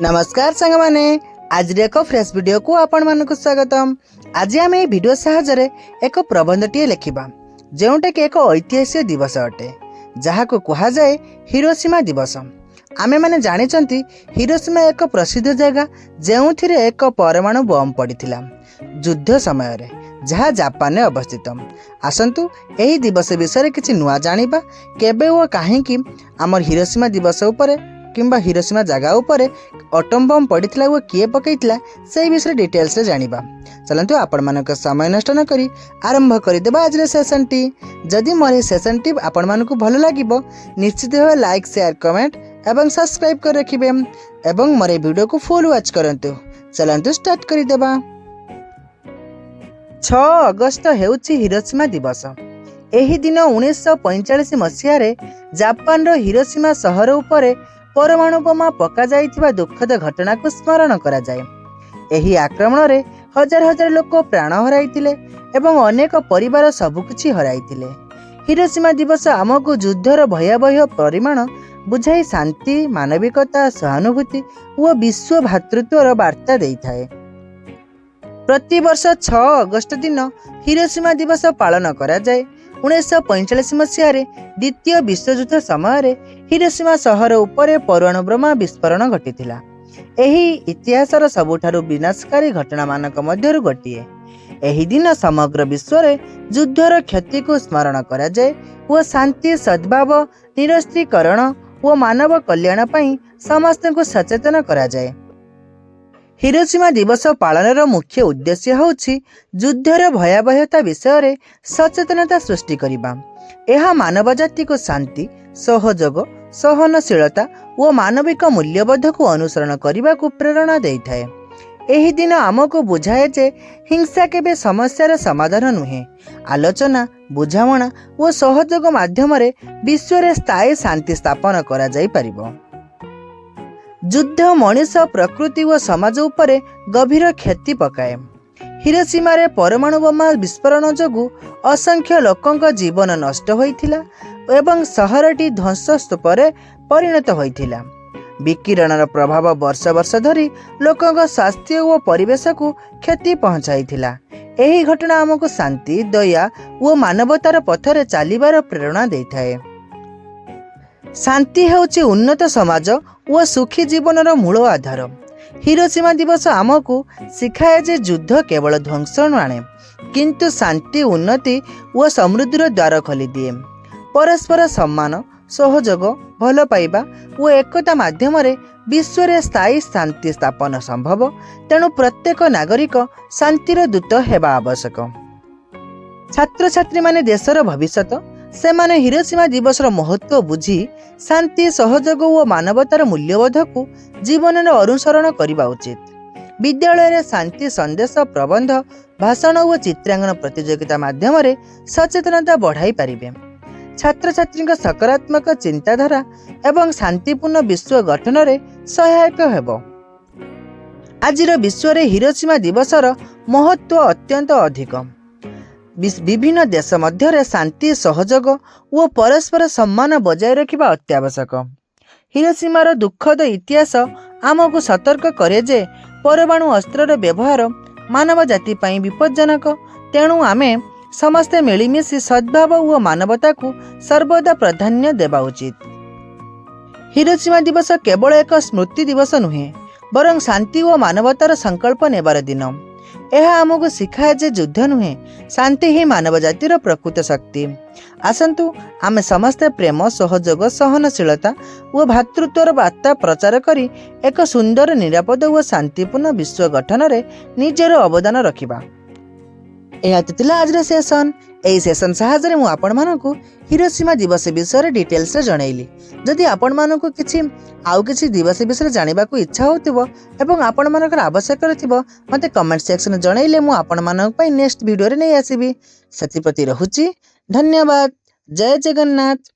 नमस्कार सांग माने आज एक फ्रेश वीडियो को आपण मानक स्वागतम। आज आम ये वीडियो साहाय्य एक प्रबंधटीए लिखा जोटा कि एक ऐतिहासिक दिवस अटे जहाँ को कहा जाए हिरोशिमा दिवस। आमे माने जानिचंती हिरोशिमा एक प्रसिद्ध जगह जो एक परमाणु बम पड़ता युद्ध समय रे जहाँ जापान में अवस्थित। आसंतु यही दिवस विषय किसी नुआ जानिबा केबे वो काहेकि आमर हिरोशिमा दिवस उपरे किंबा हिरोशिमा जगह उपरे अटम बम पड़ता वो किए पकईला से विषय डिटेल्स रे जानिबा। चलतु आपण मानक समय नष्ट न करी आरंभ करदेबा आज सेशन टी। जदि मोर सेशन टी आपण मानक भल लागिबो निश्चित भाव लाइक शेयर कमेंट एवं सब्सक्राइब कर रखिबे एवं मोर वीडियो को फुल वॉच करंतु। चलतु स्टार्ट करदेबा। 6 अगस्त हेउछि हिरोशिमा दिवस। एही दिन 1945 मसीह जापान रो हिरोशिमा शहर उपरे परमाणु बोमा पका जाइथिबा दुखद घटना को स्मरण करा जाए। एही आक्रमण रे हजार हजार लोक प्राण हराइथिले एवं अनेक परिवार सबकिछि हराइथिले। हिरोशिमा दिवस आमको युद्धर भयावह परिमाण बुझाई शांति मानविकता सहानुभूति और विश्व भातृत्वर वार्ता देइथाए। प्रति वर्ष 6 अगस्त दिन हिरोशिमा दिवस पालन करा जाए। 1945 मसीह द्वितीय विश्वयुद्ध समय हिरोशिमा शहर उपरे परमाणु बोमा विस्फोरण घटिथिला। एही इतिहासर सबुठारु विनाशकारी घटना मानक मध्यरु गोटिए। एही दिन समग्र विश्व रे युद्धर क्षति को स्मरण करा जाए और शांति सद्भाव निरस्त्रीकरण और मानव कल्याण पई समस्त को सचेतन करा जाए। हिरोशिमा दिवस पालनर मुख्य उद्देश्य होछि युद्धर भयावहता विषय रे सचेतनता सृष्टि करिबा। एहा मानव जाति को शांति सहयोग सहनशीलता और मानविक मूल्यबोध को अनुसरण करने को प्रेरणा देइथाए। एही दिन आमको बुझाए जे हिंसा केबे समस्यार समाधान नुहे। आलोचना बुझामणा और सहयोग माध्यम रे विश्व रे स्थायी शांति स्थापन करा जाई परिबो। युद्ध मनीष प्रकृति और समाज उपरे गभीर क्षति पकाए। हिरोशिमा रे परमाणु बोमा विस्फोरण जोगु असंख्य लोकंक जीवन नष्ट होइथिला एवं शहरटी ध्वंस स्तूपरे परिणत होइथिला। विकिरणर प्रभाव वर्ष वर्ष धरी लोकंक स्वास्थ्य और परिवेश को क्षति पहुंचाइथिला। एही घटना हमको शांति दया और मानवतार पथरे चलिबार प्रेरणा देइथाए। शांति हेउछि उन्नत समाज और सुखी जीवनर मूल आधार। हिरोशिमा दिवस आमको शिखाए जे युद्ध केवल ध्वंस आणे किंतु शांति उन्नति और समृद्धिर द्वार खोली दिए। परस्पर सम्मान सहयोग भल पाइबा और एकता माध्यम विश्व रे स्थायी शांति स्थापन संभव। तेणु प्रत्येक नागरिक शांतिर दूत हेबा आवश्यक। छात्र छात्री माने देशर भविष्यत। से माने हिरोशिमा दिवस महत्व बुझी शांति सहयोग और मानवतार मूल्यबोध को जीवन में अनुसरण करने उचित। विद्यालय रे शांति संदेश प्रबंध भाषण और चित्रांकन प्रतियोगिता माध्यम रे सचेतनता बढ़ाई पारिबे। छात्र छात्री सकारात्मक चिंताधारा एवं शांतिपूर्ण विश्व गठन रे सहायक हेबो। आजिर विश्व रे हिरोशिमा दिवसर महत्व अत्यंत अधिक। विभिन्न देश मध्य शांति सहयोग और परस्पर सम्मान बजाय रखिबा अत्यावश्यक। हिरोशिमार दुखद इतिहास आमको सतर्क करे जे परमाणु अस्त्रर व्यवहार मानव जाति पई विपज्जनक। तेणु आमे समस्ते मिलिमिशि सद्भाव और मानवता को सर्वदा प्राधान्य देवा उचित। हिरोशिमा दिवस केवल एक स्मृति दिवस नुहे बरं शांति और मानवतार संकल्प नेबार दिन। यह आमको शिखाए जे युद्ध नुहे शांति ही मानव जातिर प्रकृत शक्ति। आसंतु आमे समस्ते प्रेम सहयोग सहनशीलता और भातृत्वर वार्ता प्रचार करी एक सुंदर निरापद और शांतिपूर्ण विश्व गठन रे निजर अवदान रखिबा। यह तिला आज सेशन। एही सेशन साहाय्य मु आपण मानकु हिरोशिमा दिवस विषय डिटेल्स रे जणैली। जदि आपण मानकु किछि दिवस विषय जानिबा को इच्छा होतिबो एवं आपण मानकर आवश्यक रथिबो मते कमेंट सेक्शन में जणैले मु आपण मानक पई नेक्स्ट वीडियो रे नै आसीबी। सति प्रति रहुची धन्यवाद। जय जगन्नाथ।